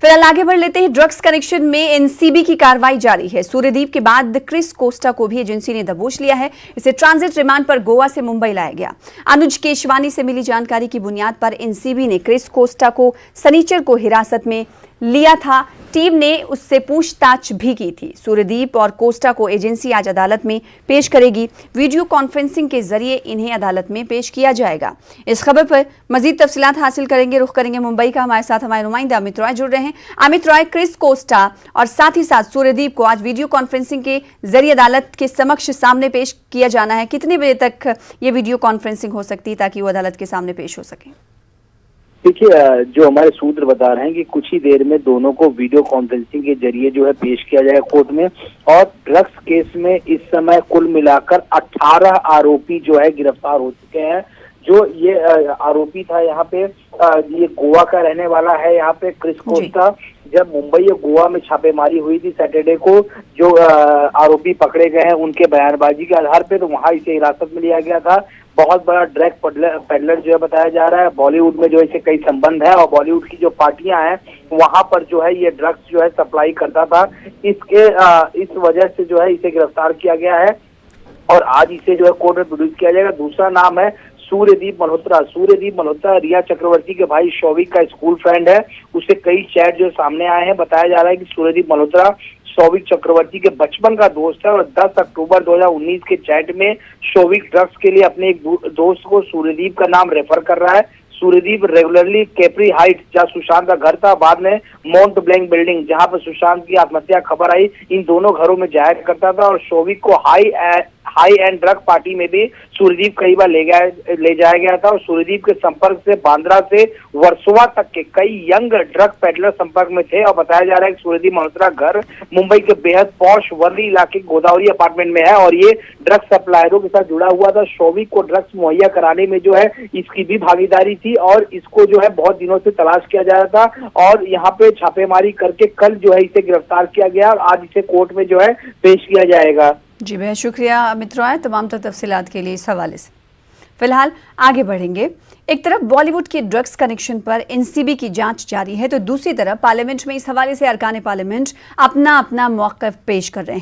फिलहाल आगे बढ़ लेते हैं। ड्रग्स कनेक्शन में एनसीबी की कार्रवाई जारी है। सूर्यदीप के बाद क्रिस कोस्टा को भी एजेंसी ने दबोच लिया है। इसे ट्रांजिट रिमांड पर गोवा से मुंबई लाया गया। अनुज केशवानी से मिली जानकारी की बुनियाद पर एनसीबी ने क्रिस कोस्टा को शनिचर को हिरासत में लिया था। टीम ने उससे पूछताछ भी की थी। सूर्यदीप और कोस्टा को एजेंसी आज अदालत में पेश करेगी। वीडियो कॉन्फ्रेंसिंग के जरिए इन्हें अदालत में पेश किया जाएगा। इस खबर पर मजीद तफसीलात हासिल करेंगे। रुख करेंगे मुंबई का। हमारे साथ हमारे नुमाइंदा अमित रॉय जुड़ रहे हैं। अमित रॉय, क्रिस कोस्टा और साथ ही साथ सूर्यदीप को आज वीडियो कॉन्फ्रेंसिंग के जरिए अदालत के समक्ष सामने पेश किया जाना है। कितने बजे तक ये वीडियो कॉन्फ्रेंसिंग हो सकती है ताकि वो अदालत के सामने पेश हो सके? देखिए, जो हमारे सूत्र बता रहे हैं कि कुछ ही देर में दोनों को वीडियो कॉन्फ्रेंसिंग के जरिए जो है पेश किया जाएगा कोर्ट में। और ड्रग्स केस में इस समय कुल मिलाकर 18 आरोपी जो है गिरफ्तार हो चुके हैं। जो ये आरोपी था यहाँ पे, ये गोवा का रहने वाला है। यहाँ पे क्रिस कोस्टा, जब मुंबई या गोवा में छापेमारी हुई थी सैटरडे को, जो आरोपी पकड़े गए हैं उनके बयानबाजी के आधार पे, तो वहां इसे हिरासत में लिया गया था। बहुत बड़ा ड्रग पेडलर जो है बताया जा रहा है। बॉलीवुड में जो इसे कई संबंध है और बॉलीवुड की जो पार्टियां हैं वहां पर जो है ये ड्रग्स जो है सप्लाई करता था। इस वजह से जो है इसे गिरफ्तार किया गया है और आज इसे जो है कोर्ट में प्रोड्यूस किया जाएगा। दूसरा नाम है सूर्यदीप मल्होत्रा। सूर्यदीप मल्होत्रा रिया चक्रवर्ती के भाई शौविक का स्कूल फ्रेंड है। उससे कई चैट जो सामने आए हैं। बताया जा रहा है कि सूर्यदीप मल्होत्रा शौविक चक्रवर्ती के बचपन का दोस्त है और 10 अक्टूबर 2019 के चैट में शौविक ड्रग्स के लिए अपने एक दोस्त को सूर्यदीप का नाम रेफर कर रहा है। सूर्यदीप रेगुलरली कैप्री हाइट, जहाँ सुशांत का घर था, बाद में माउंट ब्लैंक बिल्डिंग, जहां पर सुशांत की आत्महत्या खबर आई, इन दोनों घरों में जाया करता था। और शौविक को हाई एंड ड्रग पार्टी में भी सूर्यदीप कई बार ले जाया गया था। और सूर्यदीप के संपर्क से बांद्रा से वर्सोवा तक के कई यंग ड्रग पेडलर संपर्क में थे। और बताया जा रहा है कि सूर्यदीप मल्होत्रा घर मुंबई के बेहद पॉश वर्ली इलाके गोदावरी अपार्टमेंट में है और ये ड्रग सप्लायरों के साथ जुड़ा हुआ था। शौविक को ड्रग्स मुहैया कराने में जो है इसकी भी भागीदारी थी और इसको जो है बहुत दिनों से तलाश किया जा रहा था। और यहाँ पे छापेमारी करके कल जो है इसे गिरफ्तार किया गया और आज इसे कोर्ट में जो है पेश किया जाएगा। जी, बेहद शुक्रिया अमित रॉय तमाम तफसीलात के लिए इस हवाले से। फिलहाल आगे बढ़ेंगे। एक तरफ बॉलीवुड के ड्रग्स कनेक्शन पर एनसीबी की जांच जारी है, तो दूसरी तरफ पार्लियामेंट में इस हवाले से अरकान पार्लियामेंट अपना मौक़िफ़ पेश कर रहे हैं।